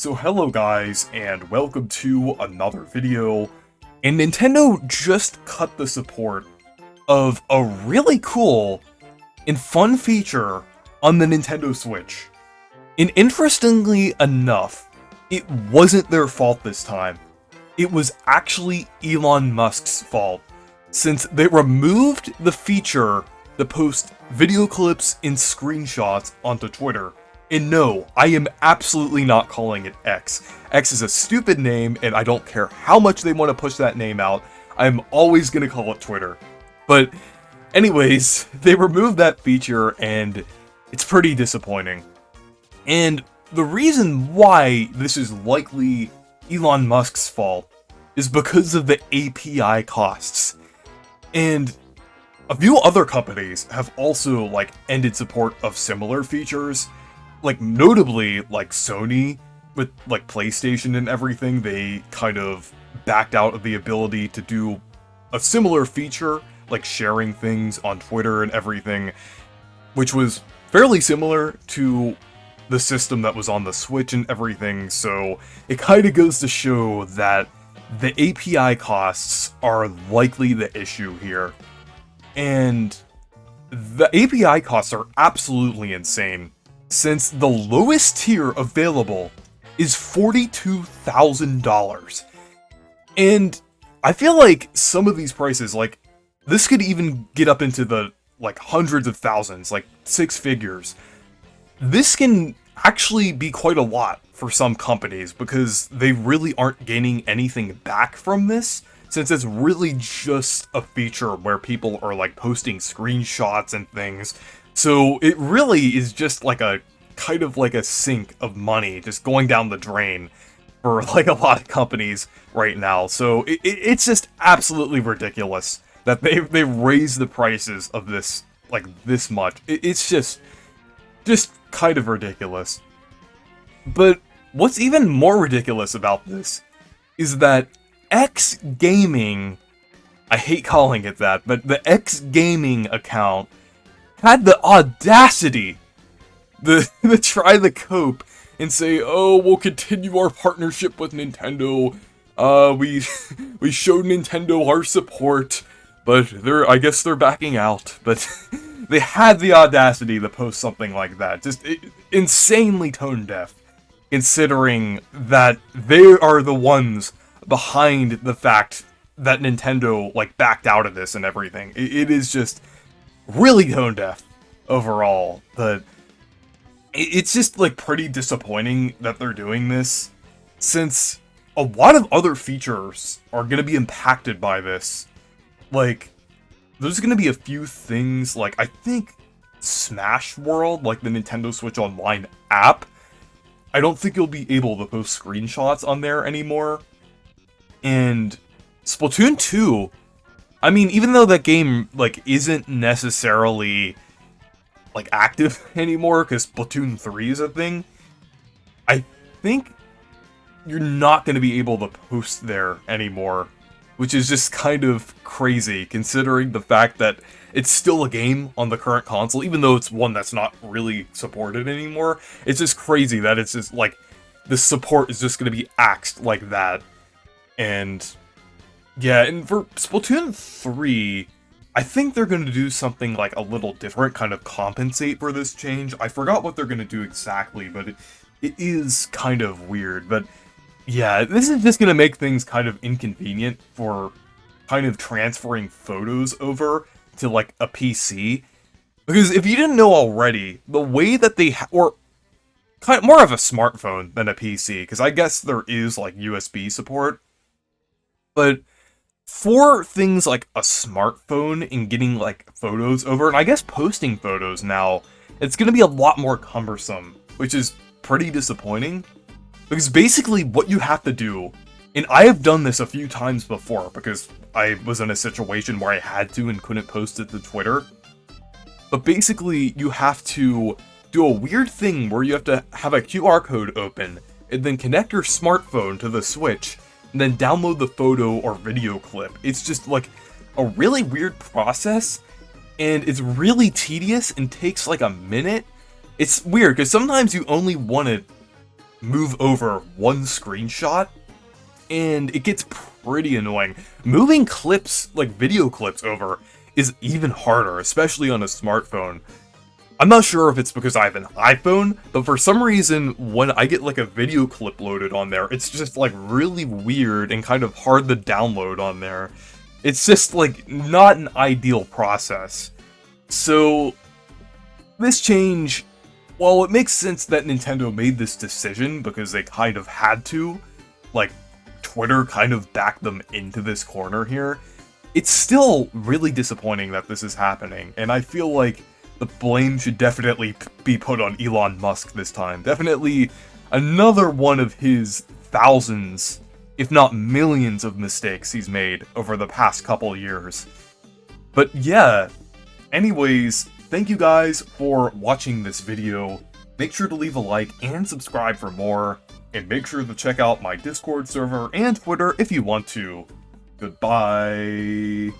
So hello guys, and welcome to another video. And Nintendo just cut the support of a really cool and fun feature on the Nintendo Switch. And interestingly enough, it wasn't their fault this time. It was actually Elon Musk's fault, since they removed the feature to post video clips and screenshots onto Twitter. And no, I am absolutely not calling it X. X is a stupid name, and I don't care how much they want to push that name out. I'm always going to call it Twitter. But anyways, they removed that feature, and it's pretty disappointing. And the reason why this is likely Elon Musk's fault is because of the API costs. And a few other companies have also, ended support of similar features. Notably, Sony, with, PlayStation and everything, they kind of backed out of the ability to do a similar feature, sharing things on Twitter and everything, which was fairly similar to the system that was on the Switch and everything, so it kind of goes to show that the API costs are likely the issue here. And the API costs are absolutely insane, since the lowest tier available is $42,000. And I feel like some of these prices, this could even get up into the, hundreds of thousands, six figures. This can actually be quite a lot for some companies, because they really aren't gaining anything back from this, since it's really just a feature where people are, posting screenshots and things. So it really is just a sink of money just going down the drain for a lot of companies right now. So it's just absolutely ridiculous that they raised the prices of this this much. It's just kind of ridiculous. But what's even more ridiculous about this is that X Gaming, I hate calling it that, but the X Gaming account had the audacity to try the cope and say, oh, we'll continue our partnership with Nintendo. We showed Nintendo our support, but I guess they're backing out. But they had the audacity to post something like that. Just insanely tone deaf, considering that they are the ones behind the fact that Nintendo backed out of this and everything. It is just really tone deaf overall. But it's just pretty disappointing that they're doing this, since a lot of other features are going to be impacted by this. There's going to be a few things, I think Smash World, the Nintendo Switch Online app, I don't think you'll be able to post screenshots on there anymore. And Splatoon 2, I mean, even though that game, isn't necessarily active anymore, because Splatoon 3 is a thing, I think you're not going to be able to post there anymore, which is just kind of crazy, considering the fact that it's still a game on the current console, even though it's one that's not really supported anymore. It's just crazy that it's just, the support is just going to be axed like that. And yeah, and for Splatoon 3, I think they're going to do something a little different, kind of compensate for this change. I forgot what they're going to do exactly, but it is kind of weird. But yeah, this is just going to make things kind of inconvenient for kind of transferring photos over to a PC. Because if you didn't know already, the way that they or kind of more of a smartphone than a PC, because I guess there is USB support, but for things like a smartphone and getting photos over, and I guess posting photos now, it's going to be a lot more cumbersome, which is pretty disappointing. Because basically what you have to do, and I have done this a few times before because I was in a situation where I had to and couldn't post it to Twitter, but basically you have to do a weird thing where you have to have a QR code open and then connect your smartphone to the Switch and then download the photo or video clip. It's just a really weird process, and it's really tedious and takes a minute. It's weird, because sometimes you only want to move over one screenshot, and it gets pretty annoying. Moving clips, like video clips over, is even harder, especially on a smartphone. I'm not sure if it's because I have an iPhone, but for some reason, when I get like a video clip loaded on there, it's just like really weird and kind of hard to download on there. It's just like not an ideal process. So this change, while it makes sense that Nintendo made this decision because they kind of had to, like Twitter kind of backed them into this corner here, it's still really disappointing that this is happening, and I feel like the blame should definitely be put on Elon Musk this time. Definitely another one of his thousands, if not millions of mistakes he's made over the past couple years. But yeah, anyways, thank you guys for watching this video. Make sure to leave a like and subscribe for more, and make sure to check out my Discord server and Twitter if you want to. Goodbye.